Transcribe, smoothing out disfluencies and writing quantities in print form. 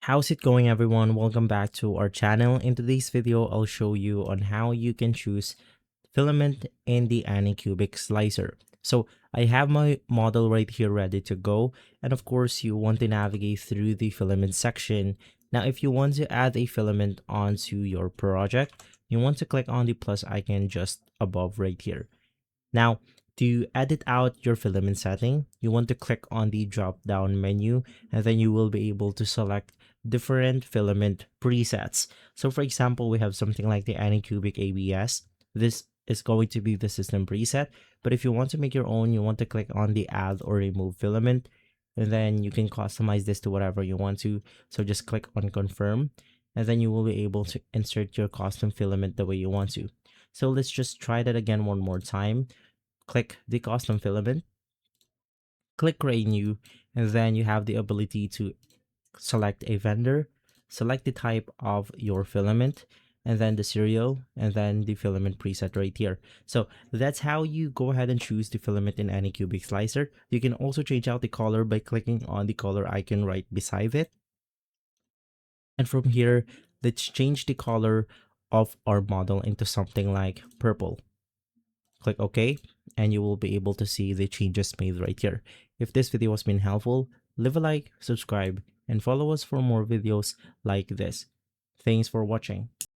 How's it going, everyone? Welcome back to our channel. In today's video, I'll show you on how you can choose filament in the Anycubic slicer. So I have my model right here ready to go. And of course, you want to navigate through the filament section. Now, if you want to add a filament onto your project, you want to click on the plus icon just above right here. Now, to edit out your filament setting, you want to click on the drop down menu, and then you will be able to select different filament presets. So for example, we have something like the Anycubic ABS. This is going to be the system preset, but if you want to make your own, you want to click on the add or remove filament, and then you can customize this to whatever you want to. So just click on confirm, and then you will be able to insert your custom filament the way you want to. So let's just try that again one more time. Click the custom filament, click create new, and then you have the ability to select a vendor, select the type of your filament, and then the serial, and then the filament preset right here. So that's how you go ahead and choose the filament in Anycubic slicer. You can also change out the color by clicking on the color icon right beside it. And from here, let's change the color of our model into something like purple. Click OK, and you will be able to see the changes made right here. If this video has been helpful, leave a like, subscribe, and follow us for more videos like this. Thanks for watching.